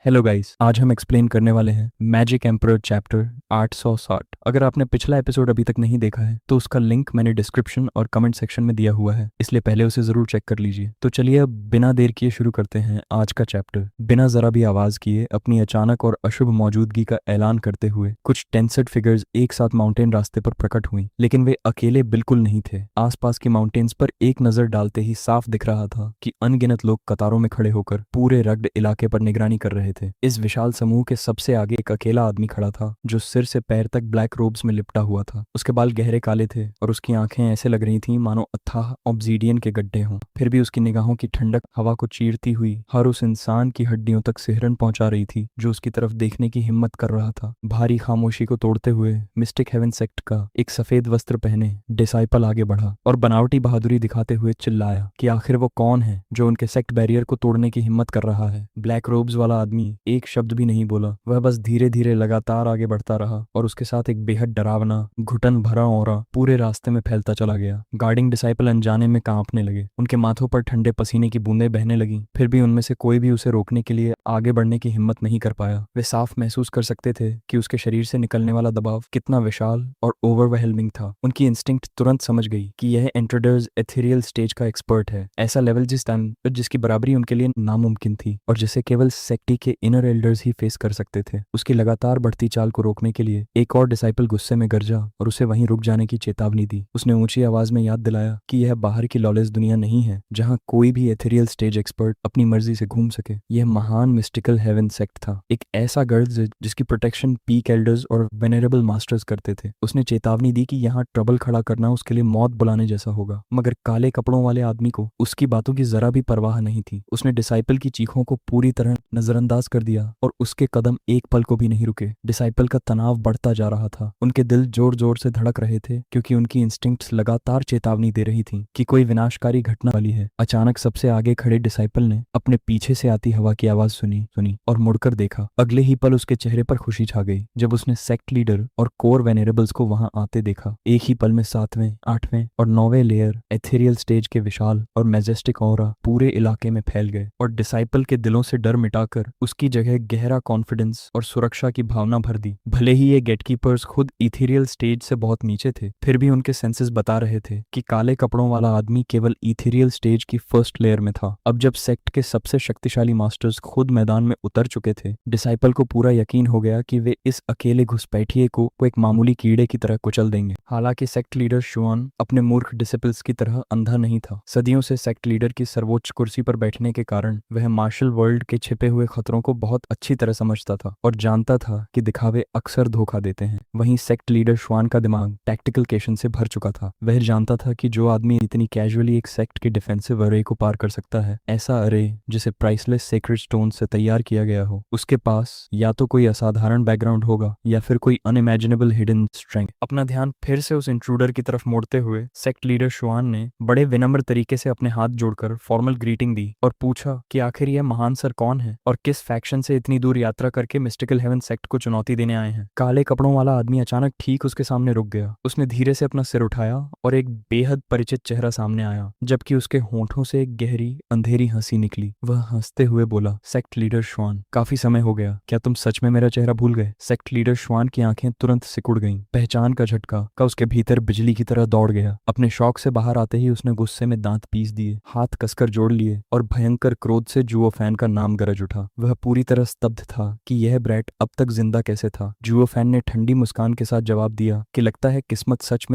Hello guys, आज हम explain करने वाले हैं मैजिक एम्परर चैप्टर 860। अगर आपने पिछला एपिसोड अभी तक नहीं देखा है तो उसका लिंक मैंने डिस्क्रिप्शन और कमेंट सेक्शन में दिया हुआ है, इसलिए पहले उसे जरूर चेक कर लीजिए। तो चलिए अब बिना देर किए शुरू करते हैं आज का चैप्टर। बिना जरा भी आवाज किए अपनी अचानक और अशुभ मौजूदगी का ऐलान करते हुए कुछ टेंसेड फिगर्स एक साथ माउंटेन रास्ते पर प्रकट हुई, लेकिन वे अकेले बिल्कुल नहीं थे। आसपास की माउंटेन्स पर एक नजर डालते ही साफ दिख रहा था कि अनगिनत लोग कतारों में खड़े होकर पूरे रग्ड इलाके पर निगरानी कर रहे थे। इस विशाल समूह के सबसे आगे एक अकेला आदमी खड़ा था जो सिर से पैर तक ब्लैक रोब्स में लिपटा हुआ था। उसके बाल गहरे काले थे और उसकी आंखें ऐसे लग रही थीं मानो अथाह ऑब्सीडियन के गड्ढे हों। फिर भी उसकी निगाहों की ठंडक हवा को चीरती हुई हर उस इंसान की हड्डियों तक सिहरन पहुंचा रही थी जो उसकी तरफ देखने की हिम्मत कर रहा था। भारी खामोशी को तोड़ते हुए मिस्टिक हेवन सेक्ट का एक सफेद वस्त्र पहने डिसाइपल आगे बढ़ा और बनावटी बहादुरी दिखाते हुए चिल्लाया कि आखिर वो कौन है जो उनके सेक्ट बैरियर को तोड़ने की हिम्मत कर रहा है। ब्लैक रोब्स वाला आदमी एक शब्द भी नहीं बोला। वह बस धीरे धीरे लगातार आगे बढ़ता रहा और उसके साथ एक बेहद डरावना घुटन भरा औरा पूरे रास्ते में फैलता चला गया। गार्डिंग डिसाइपल अनजाने में कांपने लगे। उनके माथों पर ठंडे पसीने की बूंदें बहने लगीं। फिर भी उनमें से कोई भी उसे रोकने के लिए आगे बढ़ने की हिम्मत नहीं कर पाया। वे साफ महसूस कर सकते थे कि उसके शरीर से निकलने वाला दबाव कितना विशाल और ओवरवेलमिंग था। उनकी इंस्टिंक्ट तुरंत समझ गई कि यह एंट्रोडर्स एथेरियल स्टेज का एक्सपर्ट है, ऐसा लेवल जिसकी बराबरी उनके लिए नामुमकिन थी और जिसे केवल सेक्टी के इनर एल्डर्स ही फेस कर सकते थे। उसकी लगातार बढ़ती चाल को रोकने के लिए एक और डिसाइपल गुस्से में गरजा और उसे वहीं रुक जाने की चेतावनी दी। उसने ऊंची आवाज में याद दिलाया कि यह बाहर की लॉलेस दुनिया नहीं है जहां कोई भी एथेरियल स्टेज एक्सपर्ट अपनी मर्जी से घूम सके। यह महान मिस्टिकल हेवन सेक्ट था, एक ऐसा गर्द जिसकी प्रोटेक्शन पीक एल्डर्स और वेनरेबल मास्टर्स करते थे। उसने चेतावनी दी कि यहाँ ट्रबल खड़ा करना उसके लिए मौत बुलाने जैसा होगा, मगर काले कपड़ों वाले आदमी को उसकी बातों की जरा भी परवाह नहीं थी। उसने डिसाइपल की चीखों को पूरी तरह नजरअंदाज कर दिया और उसके कदम एक पल को भी नहीं रुके। डिसाइपल का तनाव बढ़ता जा रहा था। उनके दिल जोर जोर से धड़क रहे थे क्योंकि उनकी इंस्टिंक्ट्स लगातार चेतावनी दे रही थी कि कोई विनाशकारी घटना वाली है। अचानक सबसे आगे खड़े डिसाइपल ने अपने पीछे से आती हवा की आवाज सुनी और मुड़कर देखा। अगले ही पल उसके चेहरे पर खुशी छा गई जब उसने सेक्ट लीडर और कोर वेनेरेबल्स को वहां आते देखा। एक ही पल में 7वें, 8वें और 9वें लेयर एथेरियल स्टेज के विशाल और मैजेस्टिक ऑरा पूरे इलाके में फैल गए और डिसाइपल के दिलों से डर मिटाकर उसकी जगह गहरा कॉन्फिडेंस और सुरक्षा की भावना भर दी। भले ही ये गेटकीपर्स खुद इथेरियल स्टेज से बहुत नीचे थे, फिर भी उनके सेंसेस बता रहे थे कि काले कपड़ों वाला आदमी केवल इथेरियल स्टेज की फर्स्ट लेयर में था। अब जब सेक्ट के सबसे शक्तिशाली मास्टर्स खुद मैदान में उतर चुके थे, डिसाइपल को पूरा यकीन हो गया कि वे इस अकेले घुसपैठिए को एक मामूली कीड़े की तरह कुचल देंगे। हालांकि सेक्ट लीडर शुआन अपने मूर्ख डिसिपल्स की तरह अंधा नहीं था। सदियों से सेक्ट लीडर की सर्वोच्च कुर्सी पर बैठने के कारण वह मार्शल वर्ल्ड के छिपे हुए खतरों को बहुत अच्छी तरह समझता था और जानता था कि दिखावे अक्सर धोखा देते हैं। वहीं सेक्ट लीडर शुआन का दिमाग टैक्टिकल क्वेश्चन से भर चुका था। वह जानता था कि जो आदमी इतनी कैजुअली एक सेक्ट के डिफेंसिव अरे को पार कर सकता है, ऐसा अरे जिसे प्राइसलेस सेक्रेड स्टोन से तैयार किया गया हो, उसके पास या तो कोई असाधारण बैकग्राउंड होगा या फिर कोई अनइमेजिनेबल हिडन स्ट्रेंथ। अपना ध्यान फिर से उस इंट्रूडर की तरफ मोड़ते हुए सेक्ट लीडर शुआन ने बड़े विनम्र तरीके से अपने हाथ जोड़कर फॉर्मल ग्रीटिंग दी और पूछा कि आखिर यह महान सर कौन है और किस फैक्शन से इतनी दूर यात्रा करके मिस्टिकल हेवन सेक्ट को चुनौती देने आए हैं। काले कपड़ों वाला आदमी अचानक ठीक उसके सामने रुक गया। उसने धीरे से अपना सिर उठाया और एक बेहद परिचित चेहरा सामने आया, जबकि उसके होंठों से एक गहरी अंधेरी हंसी निकली। वह हंसते हुए बोला, सेक्ट लीडर शुआन, काफी समय हो गया, क्या तुम सच में मेरा चेहरा भूल गए? सेक्ट लीडर शुआन की आंखें तुरंत सिकुड़ गईं। पहचान का झटका का उसके भीतर बिजली की तरह दौड़ गया। अपने शौक से बाहर आते ही उसने गुस्से में दांत पीस दिए, हाथ कसकर जोड़ लिए और भयंकर क्रोध से जुओ फैन का नाम गरज उठा। वह पूरी तरह स्तब्ध था कि यह ब्रैट अब तक जिंदा कैसे था। जुओ फैन ने ठंडी मुस्कान के साथ जवाब दिया कि लगता है किस्मत सच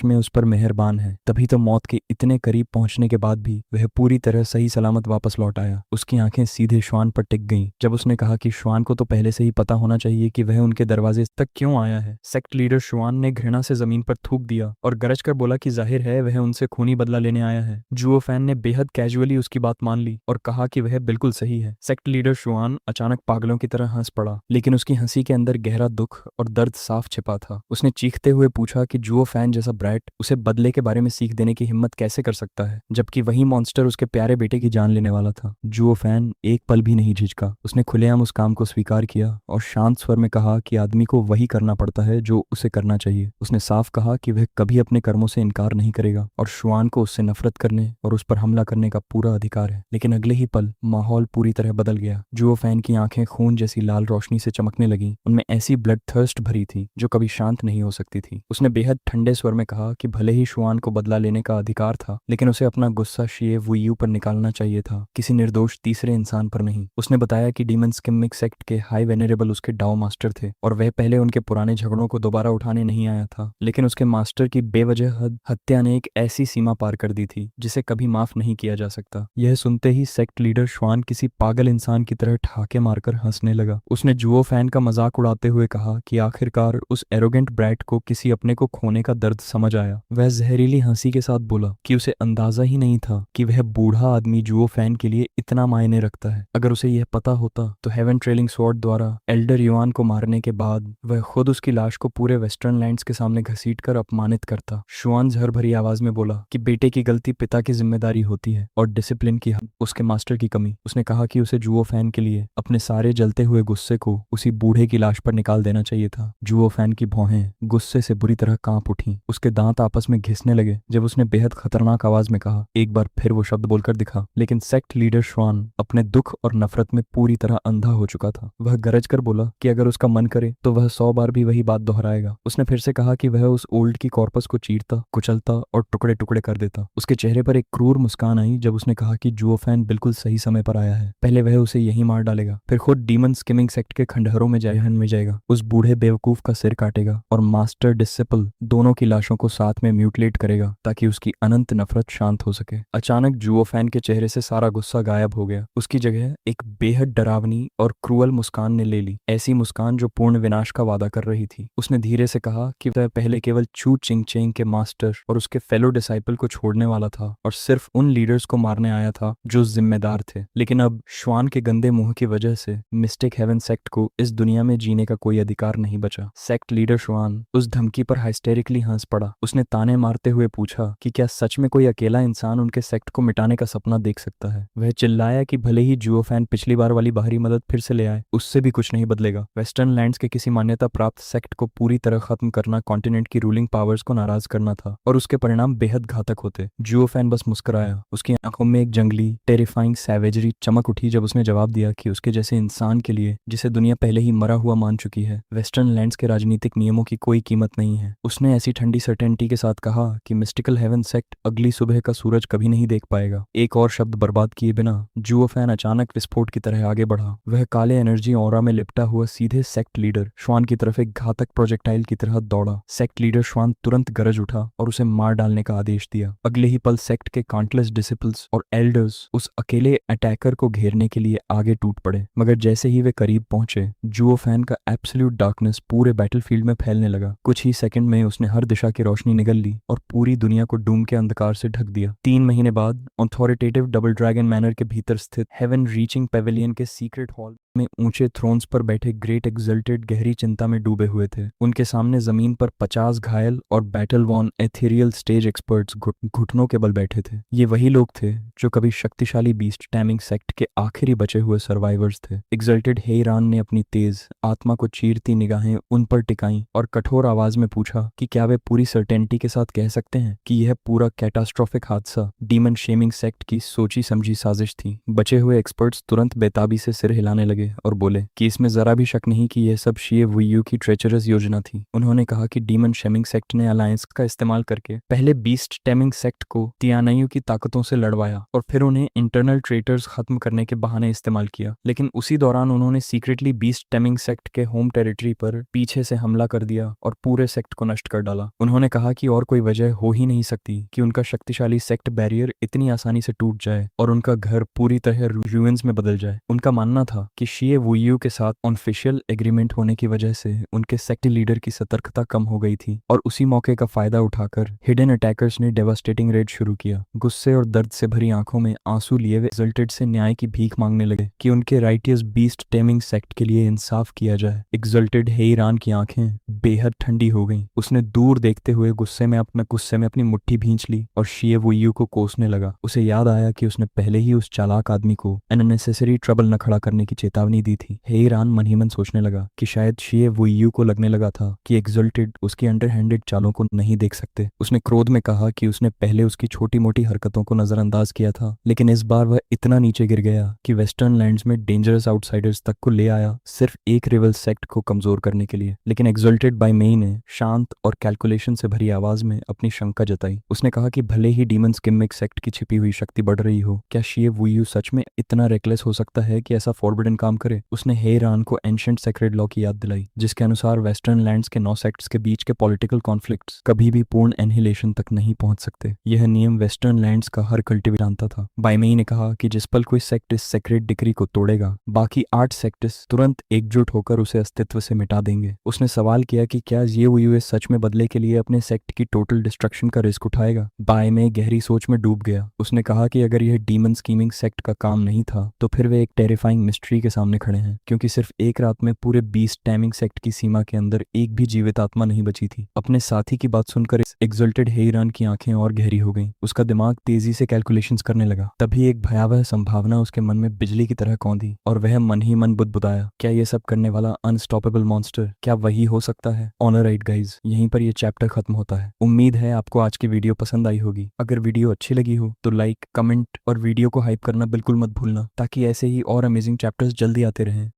में उस पर मेहरबान है। तभी तो मौत के इतने करीब पहुंचने के बाद भी वह पूरी तरह सही सलामत वापस लौट आया। उसकी आंखें सीधे श्वान पर टिक गईं जब उसने कहा कि श्वान को तो पहले से ही पता होना चाहिए कि वह उनके दरवाजे तक क्यों आया है। सेक्ट लीडर श्वान ने घृणा से जमीन पर थूक दिया और गरज कर बोला कि जाहिर है वह उनसे खूनी बदला लेने आया है। जुओ फैन ने बेहद कैजुअली उसकी बात मान ली और कहा कि वह बिल्कुल सही है। सेक्ट लीडर शुआन अचानक पागलों की तरह हंस पड़ा, लेकिन उसकी हंसी के अंदर गहरा दुख और दर्द साफ छिपा था। उसने चीखते हुए पूछा कि जुओ फैन जैसा ब्रैट उसे बदले के बारे में सीख देने की हिम्मत कैसे कर सकता है, जबकि वही मॉन्स्टर उसके प्यारे बेटे की जान लेने वाला था। जुओ फैन एक पल भी नहीं झिझका। उसने खुलेआम उस काम को स्वीकार किया और शांत स्वर में कहा कि आदमी को वही करना पड़ता है जो उसे करना चाहिए। उसने साफ कहा कि वह कभी अपने कर्मों से इनकार नहीं करेगा और शुआन को उससे नफरत करने और उस पर हमला करने का पूरा अधिकार है। लेकिन अगले ही पल माहौल पूरी तरह बदल गया। जुओ फैन की आंखें खून जैसी लाल रोशनी से चमकने लगीं। उनमें ऐसी ब्लड थर्स्ट भरी थी जो कभी शांत नहीं हो सकती थी। उसने बेहद ठंडे स्वर में कहा कि भले ही शुआन को बदला लेने का अधिकार था, लेकिन उसे अपना गुस्सा शिए वुयू पर निकालना चाहिए था, किसी निर्दोष तीसरे इंसान पर नहीं। उसने बताया कि डीमन स्किमिक सेक्ट के हाई वेनेरेबल उसके डाओ मास्टर थे और वह पहले उनके पुराने झगड़ों को दोबारा उठाने नहीं आया था, लेकिन उसके मास्टर की बेवजह हत्या ने एक ऐसी सीमा पार कर दी थी जिसे कभी माफ नहीं किया जा सकता। यह सुनते ही सेक्ट लीडर श्वान किसी पागल इंसान की तरह ठहाके मारकर हंसने लगा। उसने जुओ फैन का मजाक उड़ाते हुए कहा कि आखिरकार उस एरोगेंट ब्रैट को किसी अपने को खोने का दर्द समझ आया। वह जहरीली हंसी के साथ बोला कि उसे अंदाजा ही नहीं था कि वह बूढ़ा आदमी जुओ फैन के लिए इतना मायने रखता है। अगर उसे यह पता होता तो हेवन ट्रेलिंग स्वॉर्ड द्वारा एल्डर युआन को मारने के बाद वह खुद उसकी लाश को पूरे वेस्टर्न लैंड्स के सामने घसीटकर अपमानित करता। शुआन झर भरी आवाज में बोला कि बेटे की गलती पिता की जिम्मेदारी होती है और डिसिप्लिन की उसके मास्टर की कमी। उसने कहा कि उसे जुओ फैन के लिए अपने सारे जलते हुए गुस्से को उसी बूढ़े की लाश पर निकाल देना चाहिए था। जुओ फैन की भौहें गुस्से से बुरी तरह कांप उठी। उसके दांत आपस में घिसने लगे जब उसने बेहद खतरनाक आवाज में कहा, एक बार फिर वो शब्द बोलकर दिखा। लेकिन सेक्ट लीडर श्वान अपने दुख और नफरत में पूरी तरह अंधा हो चुका था। वह गरज कर बोला कि अगर उसका मन करे तो वह 100 बार भी वही बात दोहराएगा। उसने फिर से कहा कि वह उस ओल्ड की कॉर्पस को चीरता, कुचलता और टुकड़े टुकड़े कर देता। उसके चेहरे पर एक क्रूर मुस्कान आई जब उसने कहा कि जुओ फैन बिल्कुल सही समय पर आया है। पहले वह उसे यहीं मार डालेगा, फिर खुद डीमन स्किमिंग सेक्ट के खंडहरों में जाएगा, उस बूढ़े बेवकूफ का सिर काटेगा और मास्टर डिसिपल दोनों की लाशों को साथ में म्यूटिलेट करेगा ताकि उसकी अनंत नफरत शांत हो सके। अचानक जुओ फैन के चेहरे से सारा गुस्सा गायब हो गया। उसकी जगह एक बेहद डरावनी और क्रूअल मुस्कान ने ले ली, ऐसी मुस्कान जो पूर्ण विनाश का वादा कर रही थी। उसने धीरे से कहा कि वह पहले केवल चू चिंग चेंग के मास्टर और उसके फेलो डिसाइपल को छोड़ने वाला था और सिर्फ उन लीडर्स को मारने आया था जो जिम्मेदार थे, लेकिन अब श्वान के गंदे मुंह की वजह से मिस्टिक हेवन सेक्ट को इस दुनिया में जीने का कोई अधिकार नहीं बचा। सेक्ट लीडर श्वान उस धमकी पर हाइस्टेरिकली हंस पड़ा। उसने ताने मारते हुए पूछा कि क्या सच में कोई अकेला इंसान उनके सेक्ट को मिटाने का सपना देख सकता है। वह चिल्लाया कि भले ही जुओ फैन पिछली बार वाली बाहरी मदद फिर से ले आए, उससे भी कुछ नहीं बदलेगा। वेस्टर्न लैंड्स के किसी मान्यता प्राप्त सेक्ट को पूरी तरह खत्म करना कॉन्टिनेंट की रूलिंग पावर्स को नाराज करना था और उसके परिणाम बेहद घातक होते। जुओ फैन बस मुस्कुराया। उसकी आंखों में एक जंगली टेरिफाइंग सैवेजरी चमक उठी जब उसने जवाब दिया कि उसके जैसे इंसान के लिए, जिसे दुनिया पहले ही मरा हुआ मान चुकी है, वेस्टर्न लैंड्स के राजनीतिक नियमों की कोई कीमत नहीं है। उसने ऐसी ठंडी सर्टेनिटी के साथ कहा कि मिस्टिकल हेवन सेक्ट अगली सुबह का सूरज कभी नहीं देख पाएगा। एक और शब्द बर्बाद किए बिना जुओ फैन अचानक विस्फोट की तरह आगे बढ़ा। वह काले एनर्जी ऑरा में लिपटा हुआ सीधे सेक्ट लीडर श्वान की तरफ एक घातक प्रोजेक्टाइल की तरह दौड़ा। सेक्ट लीडर श्वान तुरंत गरज उठा और उसे मार डालने का आदेश दिया। अगले ही पल सेक्ट के काउंटलेस डिसिपल्स और एल्डर्स उस अकेले अटैकर को घेरने के लिए आगे टूट पड़े, मगर जैसे ही वे करीब पहुंचे, जुओ फैन का एब्सोल्यूट डार्कनेस पूरे बैटलफील्ड में फैलने लगा। कुछ ही सेकंड में उसने हर दिशा की रोशनी निगल ली और पूरी दुनिया को डूम के अंधकार से ढक दिया। 3 महीने बाद ऑथोरिटेटिव डबल ड्रैगन मैनर के भीतर स्थित हेवन रीचिंग पेविलियन के सीक्रेट हॉल में ऊंचे थ्रोन्स पर बैठे ग्रेट एक्सल्टेड गहरी चिंता में डूबे हुए थे। उनके सामने जमीन पर 50 घायल और battle von ethereal stage experts घुटनों के बल बैठे थे। ये वही लोग थे जो कभी शक्तिशाली बीस्ट टैमिंग सेक्ट के आखिरी बचे हुए सर्वाइवर्स थे। एक्सल्टेड हेरान ने अपनी तेज आत्मा को चीरती निगाहें उन पर टिकाई और कठोर आवाज में पूछा कि क्या वे पूरी सर्टेनिटी के साथ कह सकते हैं कि यह पूरा कैटास्ट्रोफिक हादसा डीमन शेमिंग सेक्ट की सोची समझी साजिश थी। बचे हुए एक्सपर्ट्स तुरंत बेताबी से सिर हिलाने लगे और बोले कि इसमें जरा भी शक नहीं कि यह सब शिए वुयू की ट्रेचरस योजना थी। उन्होंने कहा कि डीमन शेमिंग सेक्ट ने अलायंस का इस्तेमाल करके पहले बीस्ट टेमिंग सेक्ट को तियानायु की ताकतों से लड़वाया और फिर उन्हें इंटरनल ट्रेटर्स खत्म करने के बहाने इस्तेमाल किया। लेकिन उसी दौरान उन्होंने सीक्रेटली बीस्ट टेमिंग सेक्ट के होम टेरिटरी पर पीछे से हमला कर दिया और पूरे सेक्ट को नष्ट कर डाला। उन्होंने कहा कि और कोई वजह हो ही नहीं सकती कि उनका शक्तिशाली सेक्ट बैरियर इतनी आसानी से टूट जाए और उनका घर पूरी तरह रूइंस में बदल जाए। उनका मानना था कि शिए वुयू के साथ ऑफिशियल एग्रीमेंट होने की वजह से उनके सेक्ट लीडर की सतर्कता कम हो गई थी और उसी मौके का फायदा उठाकर हिडन अटैकर्स ने डेवास्टेटिंग रेड शुरू किया। गुस्से और दर्द से भरी आंखों में आंसू लिए वे एक्सल्टेड से न्याय की भीख मांगने लगे कि उनके राइटियस बीस्ट टेमिंग सेक्ट के लिए इंसाफ किया जाए। एक्सल्टेड हेरान की आंखें बेहद ठंडी हो गईं। उसने दूर देखते हुए गुस्से में अपनी मुट्ठी भींच ली और शिए वुयू को कोसने लगा। उसे याद आया कि उसने पहले ही उस चालाक आदमी को अननेसेसरी ट्रबल न खड़ा करने की चेतावनी चेतावनी दी थी। हेईरान मन ही मन सोचने लगा कि शायद शिए वुयू को लगने लगा था कि एक्सल्टेड उसकी अंडरहैंडेड चालों को नहीं देख सकते। उसने क्रोध में कहा कि उसने पहले उसकी छोटी मोटी हरकतों को नजरअंदाज किया था, लेकिन इस बार वह इतना नीचे गिर गया कि वेस्टर्न लैंड्स में डेंजरस आउटसाइडर्स तक को ले आया, सिर्फ एक रिवल सेक्ट को कमजोर करने के लिए। लेकिन एक्सल्टेड बाय मेई ने शांत और कैलकुलेशन से भरी आवाज में अपनी शंका जताई। उसने कहा कि भले ही डीमंस किमिक सेक्ट की छिपी हुई शक्ति बढ़ रही हो, क्या शिए वुयू सच में इतना रेकलेस हो सकता है कि ऐसा फॉरबिडन काम करे? उसने हेईरान को एंशिएंट सेक्रेड लॉ की याद दिलाई, जिसके अनुसार वेस्टर्न लैंड्स के 9 सेक्ट्स के बीच के पॉलिटिकल कॉन्फ्लिक्ट्स कभी भी पूर्ण एनहिलेशन तक नहीं पहुंच सकते। यह नियम वेस्टर्न लैंड्स का हर कल्टिवेटर जानता था। बायमेई ने कहा कि जिस पल कोई सेक्ट इस सेक्रेड डिक्री को तोड़ेगा, बाकी 8 सेक्ट्स तुरंत एकजुट होकर उसे अस्तित्व से मिटा देंगे। उसने सवाल किया कि क्या ये यूएस सच में बदले के लिए अपने सेक्ट की टोटल डिस्ट्रक्शन का रिस्क उठाएगा? बायमेई गहरी सोच में डूब गया। उसने कहा कि अगर यह डीमन स्कीमिंग सेक्ट का काम नहीं था, तो फिर वे एक टेरिफाइंग मिस्ट्री के सामने खड़े हैं, क्योंकि सिर्फ एक रात में पूरे 20 टैमिंग सेक्ट की सीमा के अंदर एक भी जीवित आत्मा नहीं बची थी। अपने साथी की बात सुनकर इस एक्सल्टेड हेईरान की आंखें और गहरी हो गईं। उसका दिमाग तेजी से कैलकुलेशंस करने लगा। तभी एक भयावह संभावना उसके मन में बिजली की तरह कौंधी और वह मन ही मन बुदबुदाया, क्या ये सब करने वाला अनस्टॉपेबल मॉन्स्टर क्या वही हो सकता है? ऑलराइट गाइज, यहीं पर ये चैप्टर खत्म होता है। उम्मीद है आपको आज की वीडियो पसंद आई होगी। अगर वीडियो अच्छी लगी हो तो लाइक, कमेंट और वीडियो को हाइप करना बिल्कुल मत भूलना, ताकि ऐसे ही और अमेजिंग चैप्टर्स जल्दी आते रहें।